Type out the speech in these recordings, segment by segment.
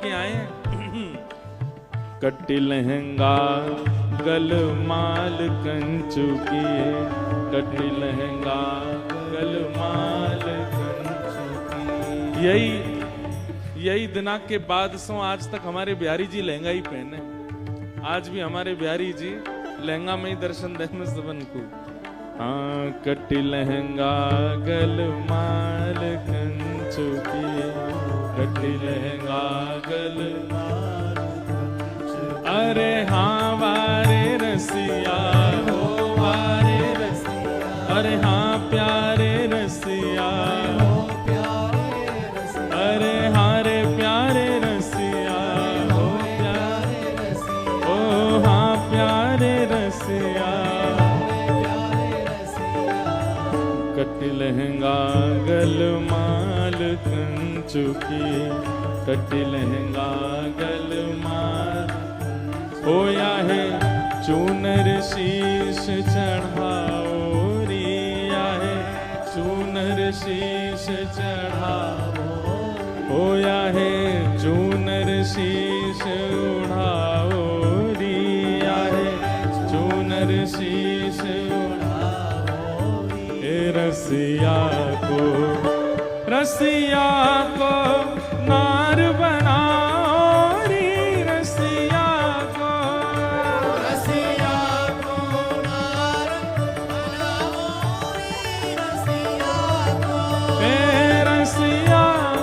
के आए हैं। कट्टी लहंगा गल माल कंचू किए, कट्टी लहंगा गल माल कंचू किए। यही दिनांक के बाद से आज तक हमारे बिहारी जी लहंगा ही पहने। आज भी हमारे बिहारी जी लहंगा में ही दर्शन देने सबन को। हाँ, कट्टी लहंगा गल माल कंचू किए, कट्टी लहंगा गल माल कंचू। अरे हाँ वारे रसिया हो वारे रसिया, अरे हाँ प्यारे रसिया हो प्यारे रसिया, अरे हाँ रे प्यारे रसिया हो प्यारे रसिया, ओ हाँ प्यारे रसिया। कट्टी लहंगा गल माल कंचू किए, कट्टी लहंगा गल माल। होया है चूनर शीश चढ़ाओ रिया है, चूनर शीश चढ़ाओ। होया है चूनर शीश उड़ाओ रिया है, चूनर शीश रसिया को नार बनाओ री, रसिया को नार बनाओ री, रसिया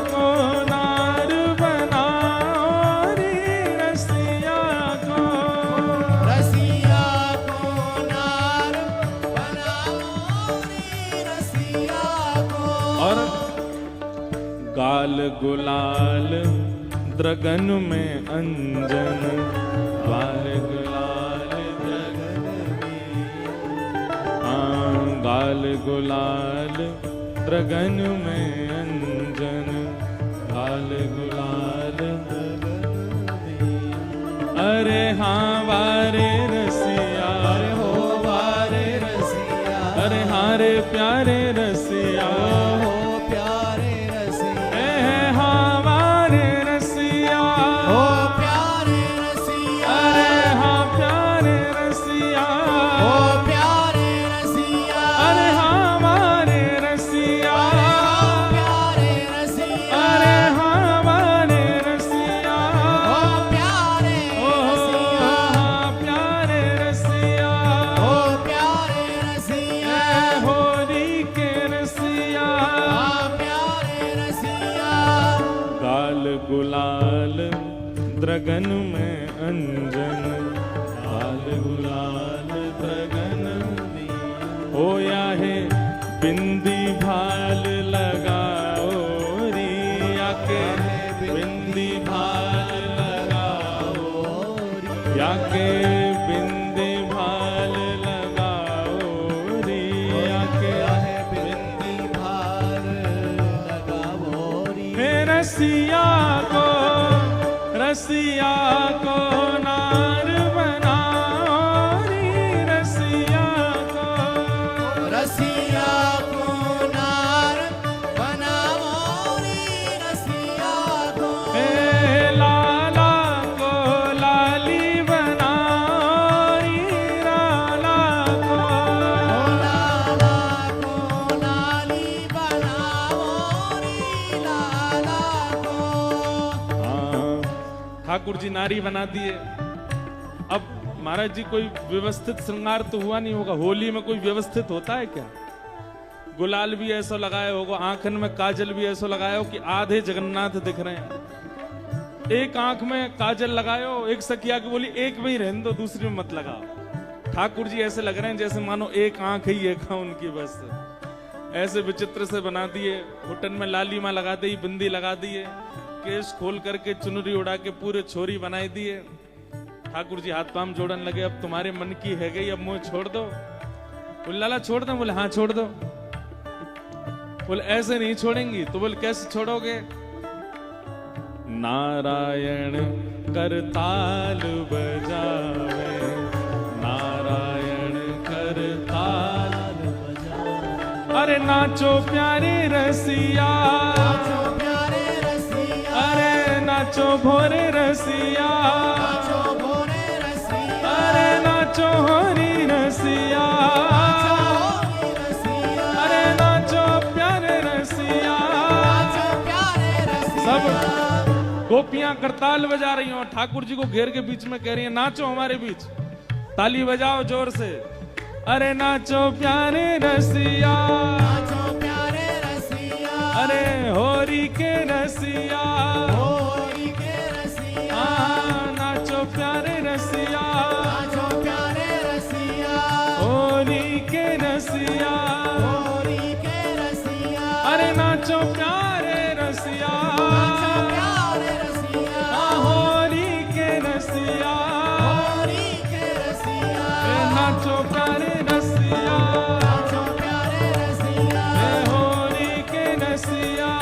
को नार बनाओ री, रसिया को नार बनाओ री। और गाल गुलाल द्रगन में अंजन, गाल गुलाल द्रगन में, हाँ गाल गुलाल द्रगन में अंजन, गाल गुलाल द्रगन में। अरे हाँ वारे रसिया, अरे हो वारे रसिया, अरे हाँ रे प्यारे रसिया हो प्यारे रसिया, हाँ वारे रसिया हो प्यारे रसिया, अरे हाँ प्यारे रसिया हो प्यारे रसिया, अरे हाँ वारे रसिया प्यारे रसिया, अरे हाँ वारे रसिया हो प्यारे रसिया, हाँ प्यारे रसिया हो प्यारे रसिया, होली के रसिया प्यारे रसिया। गाल गुलाल द्रगन में अंजन, गाल गुलाल द्रगन में। होया है बिंदी भाल लगाओ रिया के, बिंदी भाल लगाओ या के, बिंदी भाल लगाओ रिया के, बिंदी भाल लगाओ री। रसिया को नार बनाओ री, रसिया को नार बनाओ री, रसिया को लाला को लाली बनाओ री, लाला को लाली बनाओ री, लाला को। ठाकुर जी नारी बना दिए। अब महाराज जी कोई व्यवस्थित श्रृंगार तो हुआ नहीं होगा। होली में कोई व्यवस्थित होता है क्या? गुलाल भी ऐसा लगाया होगा, आंखन में काजल भी ऐसा लगाया हो कि आधे जगन्नाथ दिख रहे हैं। एक आंख में काजल लगायो, एक सखिया की बोली एक में ही रहने दो, दूसरी में मत लगाओ। ठाकुर जी ऐसे लग रहे हैं जैसे मानो एक आंख ही एक है उनकी, बस ऐसे विचित्र से बना दिए। घुटन में लाली माँ लगा दी, बिंदी लगा दिए, केश खोल करके चुनरी उड़ा के पूरे छोरी बनाई दिए। ठाकुर जी हाथ पाम जोड़न लगे, अब तुम्हारे मन की है गई, अब मुझे छोड़ दो। बोले लाला छोड़ दो? बोले हाँ छोड़ दो। बोले ऐसे नहीं छोड़ेंगी। तो बोले कैसे छोड़ोगे? नारायण करताल बजावे, नारायण करताल बजावे। अरे नाचो प्यारे रसिया, नाचो प्यारे रसिया, अरे नाचो नाचो भोरे रसिया, अरे नाचो होरी रसिया, अरे नाचो प्यारे रसिया। सब गोपियां करताल बजा रही हो, ठाकुर जी को घेर के बीच में कह रही है नाचो हमारे बीच, ताली बजाओ जोर से। अरे नाचो प्यारे रसिया, अरे होरी के रसिया, नाचो प्यारे रसिया, होरी के रसिया, अरे नाचो प्यारे रसिया, होरी के रसिया, नाचो प्यारे रसिया, होरी के रसिया।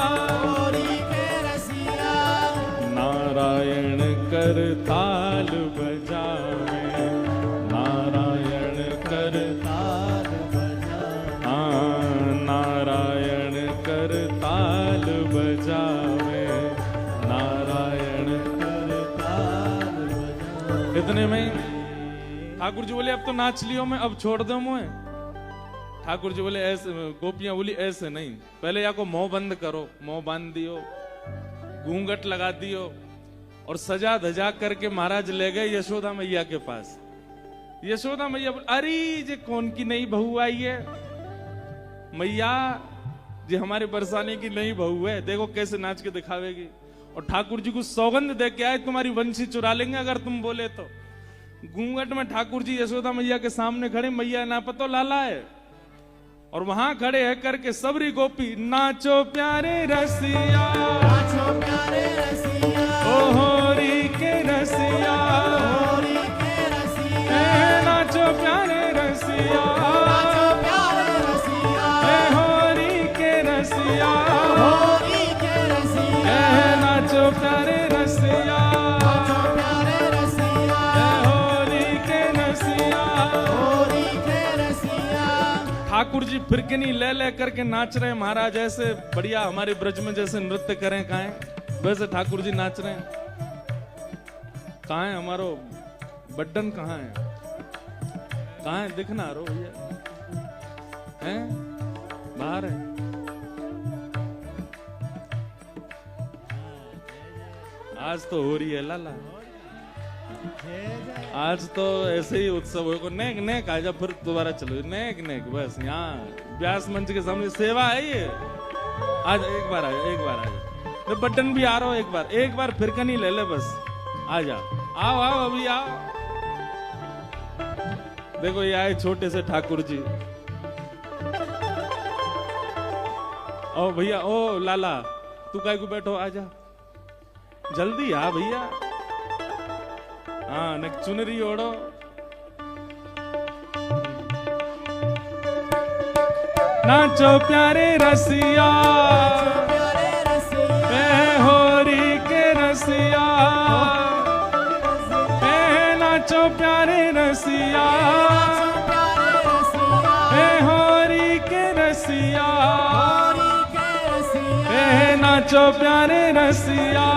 नारायण कर ताल बजावे, नारायण कर ताल बजावे, नारायण कर ताल बजावे, नारायण कर ताल बजावे। इतने में ठाकुर जी बोले अब तो नाच लियो मैं, अब छोड़ दो मुझे। ठाकुर जी बोले ऐसे, गोपियां बोली ऐसे नहीं, पहले या को मुंह बंद करो, मुंह बांध दियो, घूंघट लगा दियो और सजा धजा करके महाराज ले गए यशोदा मैया के पास। यशोदा मैया बोले अरे ये कौन की नई बहू आई है मैया, ये हमारे बरसाने की नई बहू है, देखो कैसे नाच के दिखावेगी। और ठाकुर जी को सौगंध दे के आए तुम्हारी वंशी चुरा लेंगे अगर तुम बोले तो। घूंघट में ठाकुर जी यशोदा मैया के सामने खड़े, मैया ना पतो लाला है, और वहां खड़े है करके सबरी गोपी नाचो प्यारे रसिया, नाचो प्यारे रसिया, ओ होरी के रसिया, होरी के रसिया, नाचो प्यारे रसिया, नाचो प्यारे रसिया, होरी के रसिया, होरी के रसिया, नाचो प्यारे रसिया, नाचो प्यारे रसिया, होरी के रसिया, होरी के रसिया। ठाकुर जी फिरकनी ले ले करके नाच रहे महाराज, ऐसे बढ़िया हमारे ब्रज में जैसे नृत्य करें कहाँ वैसे ठाकुर जी नाच रहे हैं। कहाँ है हमारो बड्डन, कहाँ है, कहाँ है, दिखना रो भैया, हैं बाहर है। आज तो हो रही है लाला, आज तो ऐसे ही उत्सव हो, नेक नेक आजा फिर दोबारा चलो, नेक नेक बस। यहाँ व्यास मंच के सामने सेवा है ये, आज एक बार आजा, एक बार आजा, मैं बटन भी आ रहा हूँ, एक बार फिरकनी ले ले बस, आजा, आओ आओ अभी आओ। देखो ये आए छोटे से ठाकुर जी, ओ भैया, ओ लाला तू काय को बैठो, आजा जल्दी आ भैया, हाँ न चुनरी ओढ़ो। नाचो प्यारे रसिया, होरी के रसिया, नाचो प्यारे रसिया, होरी के रसिया, नाचो प्यारे रसिया,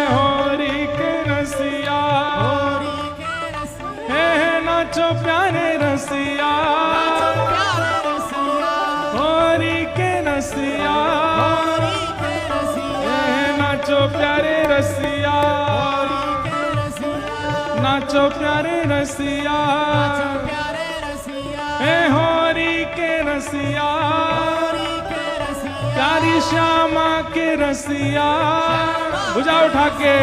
होरी के रसिया, नाचो प्यारे रसिया, होरी के रसिया, नाचो प्यारे रसिया, नाचो प्यारे रसिया, होरी के रसिया, प्यारी श्यामा के रसिया, भुजा उठा के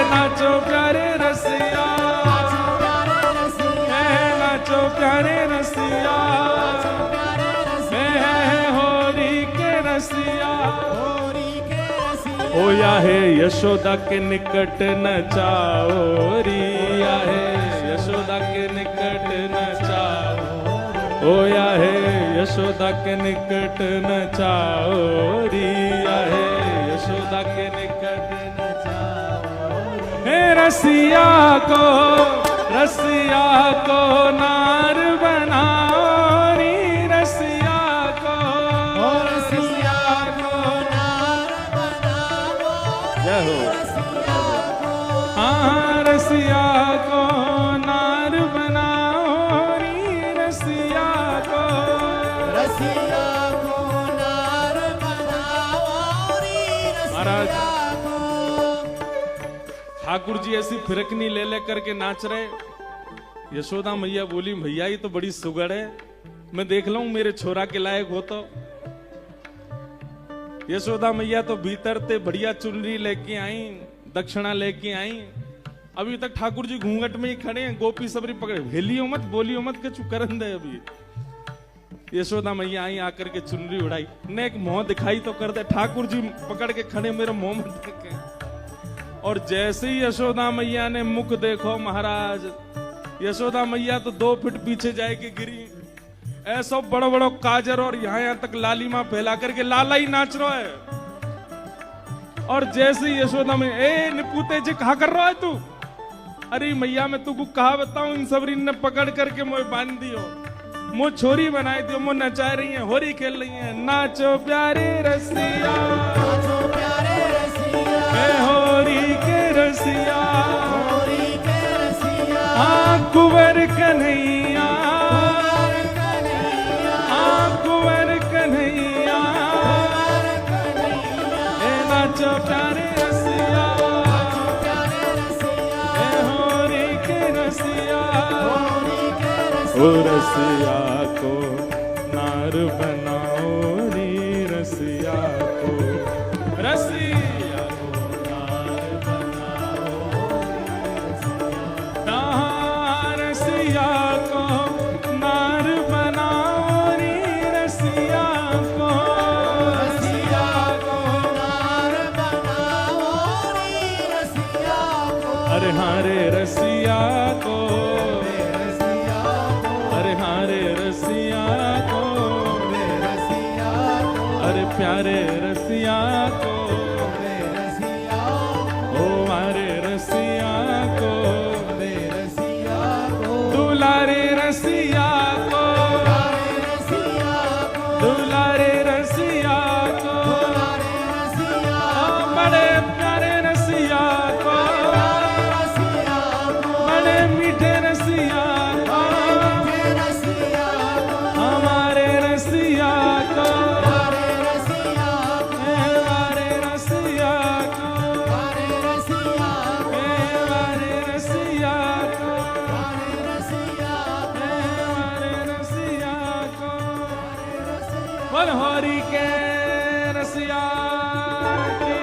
नाचो प्यारे रसिया, नाचो प्यारे रसिया, होरी के रसिया। ओ या है यशोदा के निकट नचाओ, रिया है यशोदा के निकट नचाओ, ओ या है यशोदा के निकट नचाओ, रिया है यशोदा के निकट नचाओ। हे रसिया को नार बनाओ, री रसिया को नार बनाओ, रसिया को नार बनाओ री रसिया को, रसिया को नार बनाओ री रसिया को। ठाकुर जी ऐसी फिरकनी ले ले करके नाच रहे। यशोदा मैया बोली भैया ये तो बड़ी सुगड़ है, मैं देख लूं मेरे छोरा के लायक हो तो। यशोदा मैया तो भीतर ते बढ़िया चुनरी लेके आई, दक्षिणा लेके आई। अभी तक ठाकुर जी घूंघट में ही खड़े हैं, गोपी सबरी पकड़े, हेलियो मत बोलियो मत के चुप करन दे। अभी यशोदा मैया आई, आकर के चुनरी उड़ाई, ने एक मुंह दिखाई तो कर दे। ठाकुर जी पकड़ के खड़े, मेरा मुंह मत देखे। और जैसे ही यशोदा मैया ने मुख देखो महाराज, यशोदा मैया तो 2 फीट पीछे जाके गिरी। ऐसा बड़ो बड़ो काजर और यहाँ तक लालिमा फैला करके लाला ही नाच रहा है। और जैसे ही यशोदा में ए निपुते जी कहा कर रहा है तू? अरे मैया मैं तुमको कहा बताऊं, इन सबरी ने पकड़ करके मोए बांध दियो, मो छोरी बनाई दियो, मो नचा रही है, होरी खेल रही है। नाचो प्यारे रसिया, नाचो प्यारे रसिया, ए होरी के रसिया, होरी के रसिया, हाँ कुंवर कन्हैया, कुंवर कन्हैया, हाँ कुंवर कन्हैया, कुंवर कन्हैया। ए नाचो प्यारे रसिया, नाचो प्यारे रसिया, ए होरी के रसिया, होरी के ओ रसिया। रसिया को नार बनाओ री रसिया को, रसिया को नार बनाओ रसिया को नार बनाओ री रसिया को, रसिया को नार बनाओ री रसिया को। अरे हारे रसिया को, रसिया को, अरे हारे रसिया को, रसिया को, अरे प्यारे रसिया को, रसिया ओ मारे रसिया को, रसिया को, दुलारे रसिया को, रसिया को, दुलारे रसिया को, रसिया ओ बड़े प्यारे रसिया को, रसिया को, बड़े मीठे रसिया को, रसिया को, हमारे रसिया को, रसिया को, हमारे रसिया को, रसिया को, हमारे रसिया को, रसिया को, हमारे रसिया को। बोल होरी के रसिया की।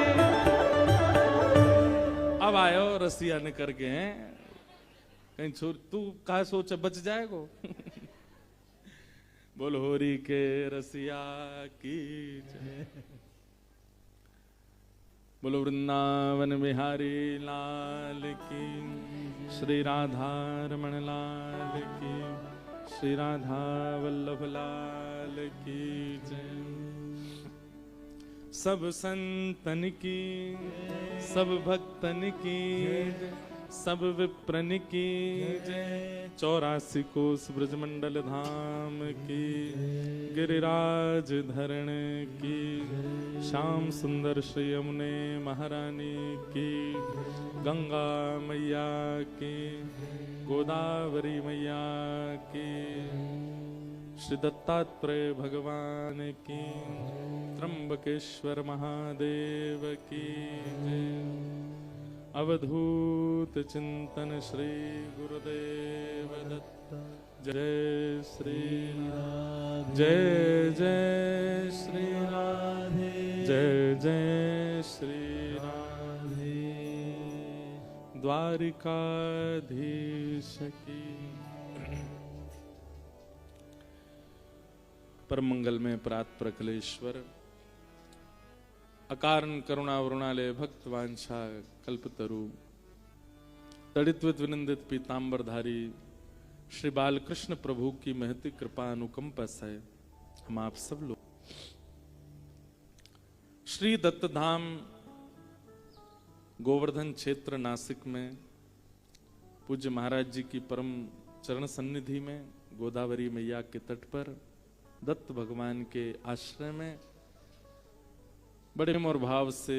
अब आयो रसिया ने करके हैं, कहीं छोड़ तू कहा सोच बच जाएगो। बोल होरी के रसिया की जय। बोलो वृंदावन बिहारी लाल की, श्री राधा रमण लाल की, श्री राधा वल्लभ लाल की जय। सब संतन की, सब भक्तन की, सब विप्रन की जय। 84 कोस ब्रजमंडल धाम की, गिरिराज धरण की, श्याम सुंदर श्री यमुने महारानी की, गंगा मैया की, गोदावरी मैया की, श्री दत्तात्रेय भगवान की, त्र्यंबकेश्वर महादेव की जय। अवधूत चिंतन श्री गुरुदेव दत्त। जय श्री राधे, जय जय श्री राधे, जय जय श्री राधे। द्वारिकाधीश की। परम मंगल में प्रात प्रकलेश्वर, अकारण करुणा वरुणालय भक्त वांछा कल्पतरु, तड़ित्वित विनंदित पीतांबरधारी श्री बालकृष्ण प्रभु की महती कृपा अनुकंपा से हम आप सब लोग श्री दत्तधाम गोवर्धन क्षेत्र नासिक में पूज्य महाराज जी की परम चरण सन्निधि में गोदावरी मैया के तट पर दत्त भगवान के आश्रय में बड़े प्रेम और भाव से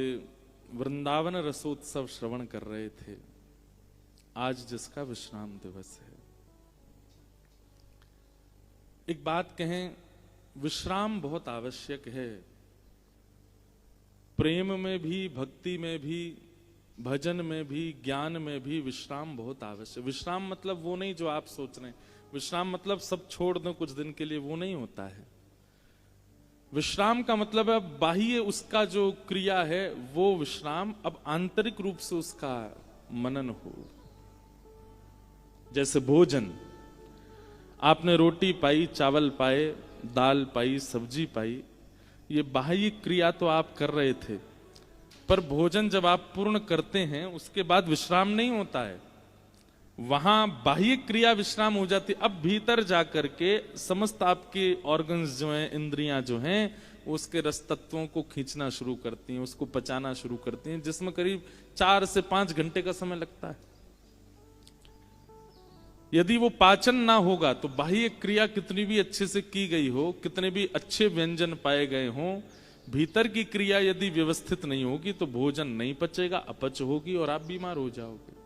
वृंदावन रसोत्सव श्रवण कर रहे थे। आज जिसका विश्राम दिवस है। एक बात कहें, विश्राम बहुत आवश्यक है। प्रेम में भी, भक्ति में भी, भजन में भी, ज्ञान में भी विश्राम बहुत आवश्यक। विश्राम मतलब वो नहीं जो आप सोच रहे हैं। विश्राम मतलब सब छोड़ दो कुछ दिन के लिए, वो नहीं होता है। विश्राम का मतलब है बाह्य उसका जो क्रिया है वो विश्राम, अब आंतरिक रूप से उसका मनन हो। जैसे भोजन, आपने रोटी पाई, चावल पाए, दाल पाई, सब्जी पाई, ये बाह्य क्रिया तो आप कर रहे थे, पर भोजन जब आप पूर्ण करते हैं उसके बाद विश्राम नहीं होता है, वहां बाह्य क्रिया विश्राम हो जाती। अब भीतर जाकर के समस्त आपके ऑर्गन्स जो हैं, इंद्रियां जो हैं, उसके रस तत्वों को खींचना शुरू करती हैं, उसको पचाना शुरू करती हैं, जिसमें करीब 4 से 5 घंटे का समय लगता है। यदि वो पाचन ना होगा तो बाह्य क्रिया कितनी भी अच्छे से की गई हो, कितने भी अच्छे व्यंजन पाए गए हों, भीतर की क्रिया यदि व्यवस्थित नहीं होगी तो भोजन नहीं पचेगा, अपच होगी और आप बीमार हो जाओगे।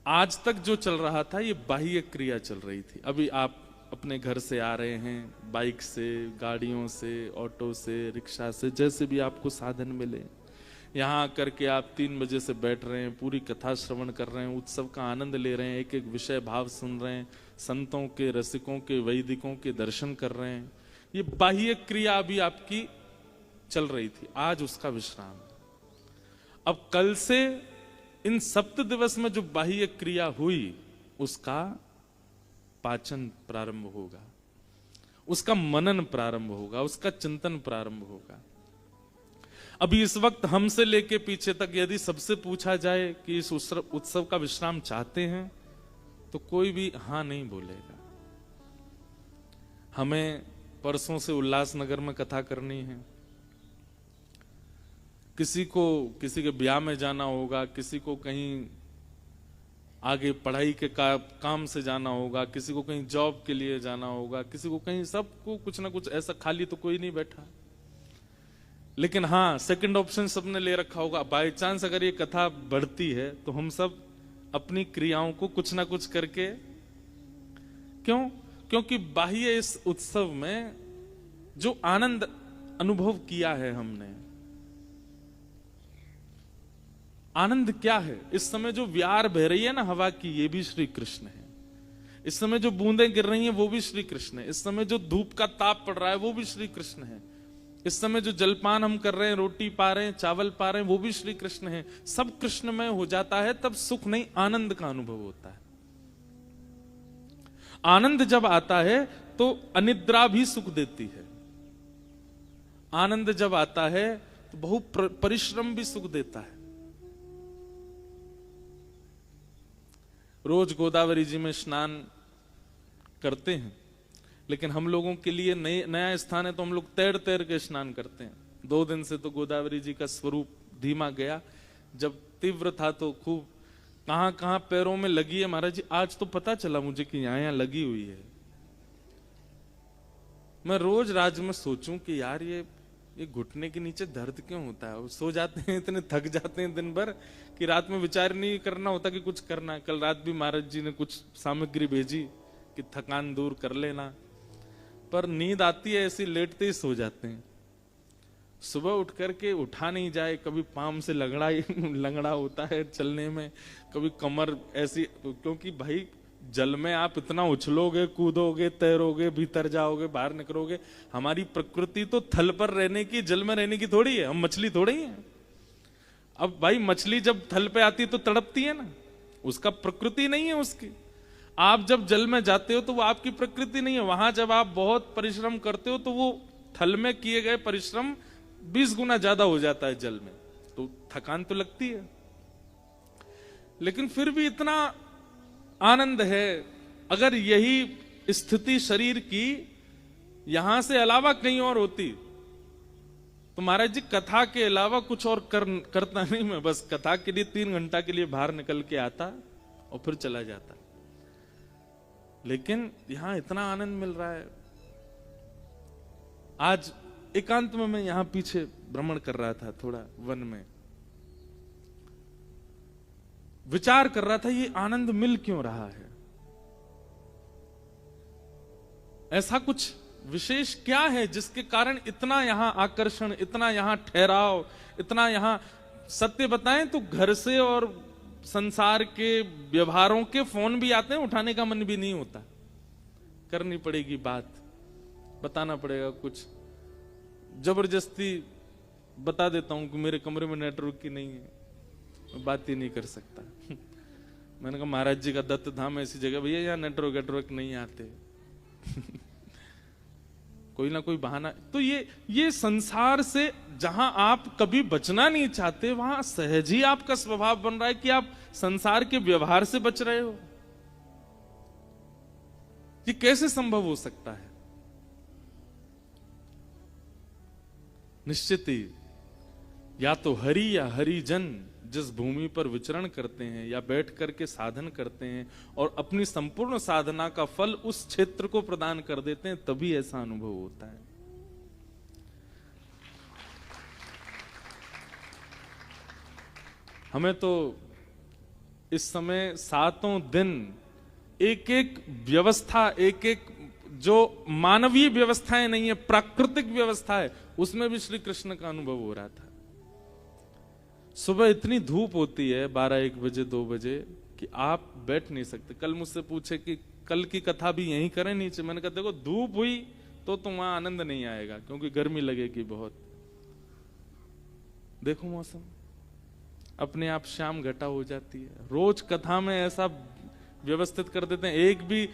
आज तक जो चल रहा था ये बाह्य क्रिया चल रही थी। अभी आप अपने घर से आ रहे हैं, बाइक से, गाड़ियों से, ऑटो से, रिक्शा से, जैसे भी आपको साधन मिले, यहाँ आकर के आप 3 बजे से बैठ रहे हैं, पूरी कथा श्रवण कर रहे हैं, उत्सव का आनंद ले रहे हैं, एक एक विषय भाव सुन रहे हैं, संतों के, रसिकों के, वैदिकों के दर्शन कर रहे हैं। ये बाह्य क्रिया अभी आपकी चल रही थी, आज उसका विश्राम है। अब कल से इन सप्त दिवस में जो बाह्य क्रिया हुई उसका पाचन प्रारंभ होगा, उसका मनन प्रारंभ होगा, उसका चिंतन प्रारंभ होगा। अभी इस वक्त हमसे लेके पीछे तक यदि सबसे पूछा जाए कि इस उत्सव का विश्राम चाहते हैं तो कोई भी हाँ नहीं बोलेगा। हमें परसों से उल्लासनगर में कथा करनी है, किसी के ब्याह में जाना होगा, किसी को कहीं आगे पढ़ाई के काम से जाना होगा, किसी को कहीं जॉब के लिए जाना होगा, किसी को कहीं, सबको कुछ ना कुछ ऐसा, खाली तो कोई नहीं बैठा। लेकिन हाँ, सेकंड ऑप्शन सबने ले रखा होगा, बाय चांस अगर ये कथा बढ़ती है तो हम सब अपनी क्रियाओं को कुछ ना कुछ करके, क्योंकि बाह्य इस उत्सव में जो आनंद अनुभव किया है हमने, आनंद क्या है? इस समय जो व्यार बह रही है ना हवा की, ये भी श्री कृष्ण है। इस समय जो बूंदें गिर रही हैं वो भी श्री कृष्ण है। इस समय जो धूप का ताप पड़ रहा है वो भी श्री कृष्ण है। इस समय जो जलपान हम कर रहे हैं, रोटी पा रहे हैं, चावल पा रहे हैं, वो भी श्री कृष्ण है। सब कृष्णमय हो जाता है, तब सुख नहीं, आनंद का अनुभव होता है। आनंद जब आता है तो अनिद्रा भी सुख देती है। आनंद जब आता है तो बहु परिश्रम भी सुख देता है। रोज गोदावरी जी में स्नान करते हैं, लेकिन हम लोगों के लिए नया स्थान है तो हम लोग तैर तैर के स्नान करते हैं। 2 दिन से तो गोदावरी जी का स्वरूप धीमा गया। जब तीव्र था तो खूब कहां कहां पैरों में लगी है महाराज जी। आज तो पता चला मुझे कि यहां लगी हुई है। मैं रोज राज में सोचूं कि यार ये घुटने के नीचे दर्द क्यों होता है। सो जाते हैं, इतने थक जाते हैं दिन भर कि रात में विचार नहीं करना होता कि कुछ करना है। कल रात भी महाराज जी ने कुछ सामग्री भेजी कि थकान दूर कर लेना, पर नींद आती है ऐसी, लेटते ही सो जाते हैं। सुबह उठ करके उठा नहीं जाए, कभी पाम से लंगड़ा होता है चलने में, कभी कमर ऐसी, क्योंकि भाई जल में आप इतना उछलोगे, कूदोगे, तैरोगे, भीतर जाओगे, बाहर निकलोगे। हमारी प्रकृति तो थल पर रहने की, जल में रहने की थोड़ी है। हम मछली थोड़ी हैं। अब भाई मछली जब थल पे आती है तो तड़पती है ना, उसका प्रकृति नहीं है उसकी। आप जब जल में जाते हो तो वो आपकी प्रकृति नहीं है। वहां जब आप बहुत परिश्रम करते हो तो वो थल में किए गए परिश्रम 20 गुना ज्यादा हो जाता है जल में, तो थकान तो लगती है। लेकिन फिर भी इतना आनंद है। अगर यही स्थिति शरीर की यहां से अलावा कहीं और होती तो महाराज जी कथा के अलावा कुछ और करता नहीं। मैं बस कथा के लिए 3 घंटा के लिए बाहर निकल के आता और फिर चला जाता। लेकिन यहां इतना आनंद मिल रहा है। आज एकांत में मैं यहां पीछे भ्रमण कर रहा था थोड़ा वन में, विचार कर रहा था ये आनंद मिल क्यों रहा है, ऐसा कुछ विशेष क्या है जिसके कारण इतना यहां आकर्षण, इतना यहां ठहराव, इतना यहां। सत्य बताएं तो घर से और संसार के व्यवहारों के फोन भी आते हैं, उठाने का मन भी नहीं होता। करनी पड़ेगी बात, बताना पड़ेगा कुछ, जबरदस्ती बता देता हूं कि मेरे कमरे में नेटवर्क की नहीं है, मैं बात ही नहीं कर सकता। मैंने कहा महाराज जी का दत्त धाम ऐसी जगह भैया यहाँ नेटवर्क नहीं आते। कोई ना कोई बहाना। तो ये संसार से जहां आप कभी बचना नहीं चाहते, वहां सहज ही आपका स्वभाव बन रहा है कि आप संसार के व्यवहार से बच रहे हो। ये कैसे संभव हो सकता है? निश्चित ही या तो हरि या हरिजन जिस भूमि पर विचरण करते हैं या बैठ करके साधन करते हैं और अपनी संपूर्ण साधना का फल उस क्षेत्र को प्रदान कर देते हैं, तभी ऐसा अनुभव होता है। हमें तो इस समय सातों दिन एक एक व्यवस्था, एक एक जो मानवीय व्यवस्थाएं नहीं है, प्राकृतिक व्यवस्था है, उसमें भी श्री कृष्ण का अनुभव हो रहा था। सुबह इतनी धूप होती है 12-1 बजे 2 बजे कि आप बैठ नहीं सकते। कल मुझसे पूछे कि कल की कथा भी यहीं करें नीचे। मैंने कहा देखो धूप हुई तो वहां आनंद नहीं आएगा क्योंकि गर्मी लगेगी बहुत। देखो मौसम अपने आप शाम घटा हो जाती है। रोज कथा में ऐसा व्यवस्थित कर देते हैं, एक भी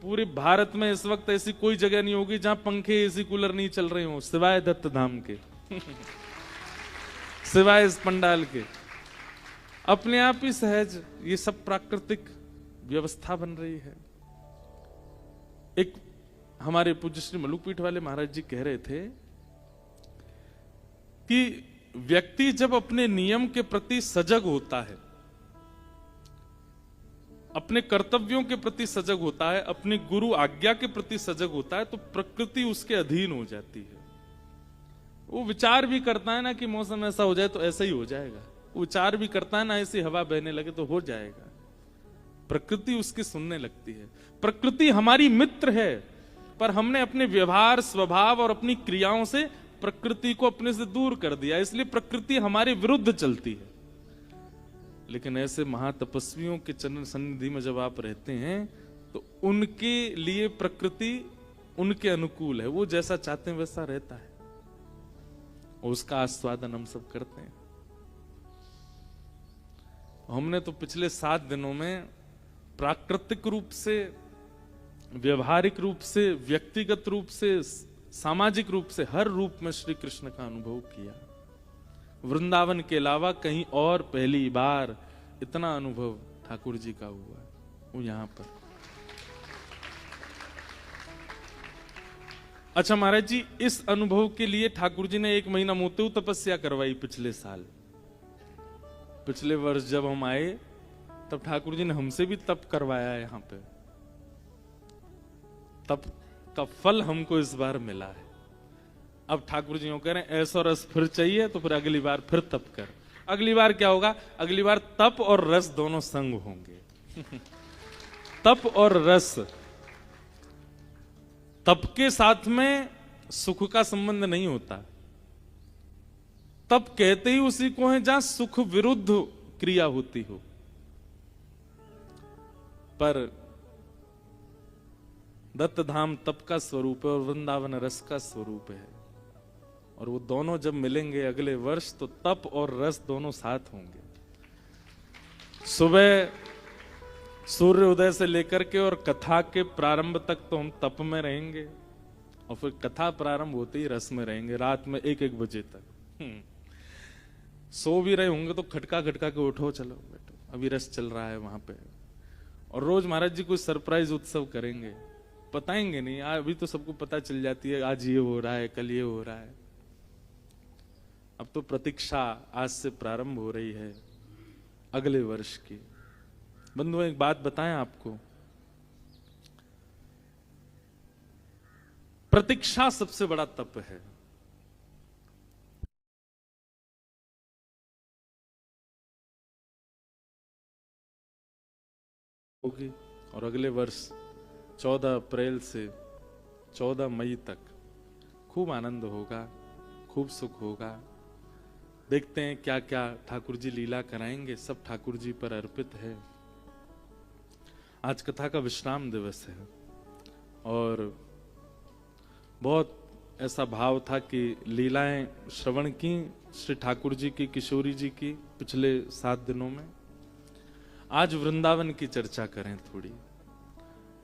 पूरे भारत में इस वक्त ऐसी कोई जगह नहीं होगी जहां पंखे एसी कूलर नहीं चल रहे हो, सिवाय दत्त धाम के। सिवाय इस पंडाल के। अपने आप ही सहज ये सब प्राकृतिक व्यवस्था बन रही है। एक हमारे पूज्य श्री मलुकपीठ वाले महाराज जी कह रहे थे कि व्यक्ति जब अपने नियम के प्रति सजग होता है, अपने कर्तव्यों के प्रति सजग होता है, अपनी गुरु आज्ञा के प्रति सजग होता है, तो प्रकृति उसके अधीन हो जाती है। वो विचार भी करता है ना कि मौसम ऐसा हो जाए तो ऐसा ही हो जाएगा। वो विचार भी करता है ना ऐसी हवा बहने लगे तो हो जाएगा। प्रकृति उसकी सुनने लगती है। प्रकृति हमारी मित्र है, पर हमने अपने व्यवहार, स्वभाव और अपनी क्रियाओं से प्रकृति को अपने से दूर कर दिया, इसलिए प्रकृति हमारे विरुद्ध चलती है। लेकिन ऐसे महातपस्वियों के चरण सन्निधि में जब आप रहते हैं तो उनके लिए प्रकृति उनके अनुकूल है, वो जैसा चाहते हैं वैसा रहता है, उसका आस्वादन हम सब करते हैं। हमने तो पिछले 7 दिनों में प्राकृतिक रूप से, व्यवहारिक रूप से, व्यक्तिगत रूप से, सामाजिक रूप से, हर रूप में श्री कृष्ण का अनुभव किया। वृंदावन के अलावा कहीं और पहली बार इतना अनुभव ठाकुर जी का हुआ, वो यहां पर। अच्छा महाराज जी, इस अनुभव के लिए ठाकुर जी ने 1 महीना मोतेऊ तपस्या करवाई पिछले साल। पिछले वर्ष जब हम आए तब ठाकुर जी ने हमसे भी तप करवाया यहाँ पे। तप का फल हमको इस बार मिला है। अब ठाकुर जी कह रहे हैं ऐसा रस फिर चाहिए तो फिर अगली बार फिर तप कर। अगली बार क्या होगा? अगली बार तप और रस दोनों संग होंगे। तप और रस। तप के साथ में सुख का संबंध नहीं होता। तप कहते ही उसी को है जहां सुख विरुद्ध क्रिया होती हो। पर दत्त धाम तप का स्वरूप है और वृंदावन रस का स्वरूप है, और वो दोनों जब मिलेंगे अगले वर्ष तो तप और रस दोनों साथ होंगे। सुबह सूर्य उदय से लेकर के और कथा के प्रारंभ तक तो हम तप में रहेंगे, और फिर कथा प्रारंभ होते ही रस में रहेंगे, रात में 1-1 बजे तक। सो भी रहे होंगे तो खटका खटका के उठो, चलो बैठो, अभी रस चल रहा है वहां पे। और रोज महाराज जी कोई सरप्राइज उत्सव करेंगे, बताएंगे नहीं, अभी तो सबको पता चल जाती है आज ये हो रहा है, कल ये हो रहा है। अब तो प्रतीक्षा आज से प्रारंभ हो रही है अगले वर्ष की। बंधुओं एक बात बताएं आपको, प्रतीक्षा सबसे बड़ा तप है। होगी और अगले वर्ष 14 अप्रैल से 14 मई तक खूब आनंद होगा, खूब सुख होगा। देखते हैं क्या क्या ठाकुर जी लीला कराएंगे, सब ठाकुर जी पर अर्पित है। आज कथा का विश्राम दिवस है और बहुत ऐसा भाव था कि लीलाएं श्रवण की श्री ठाकुर जी की, किशोरी जी की पिछले 7 दिनों में। आज वृंदावन की चर्चा करें थोड़ी,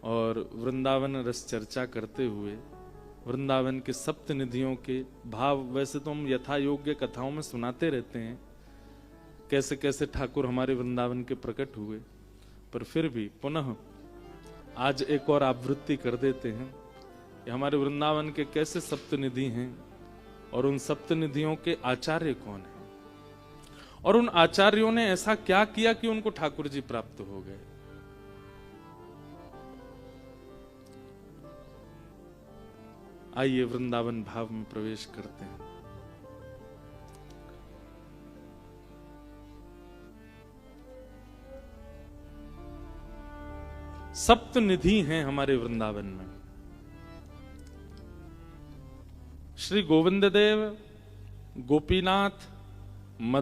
और वृंदावन रस चर्चा करते हुए वृंदावन के सप्त निधियों के भाव। वैसे तो हम यथा योग्य कथाओं में सुनाते रहते हैं कैसे कैसे ठाकुर हमारे वृंदावन के प्रकट हुए, पर फिर भी पुनः आज एक और आवृत्ति कर देते हैं कि हमारे वृंदावन के कैसे सप्त निधि हैं और उन सप्त निधियों के आचार्य कौन हैं, और उन आचार्यों ने ऐसा क्या किया कि उनको ठाकुर जी प्राप्त हो गए। आइए वृंदावन भाव में प्रवेश करते हैं। सप्त निधि हैं हमारे वृंदावन में। श्री गोविंद देव, गोपीनाथ, मदन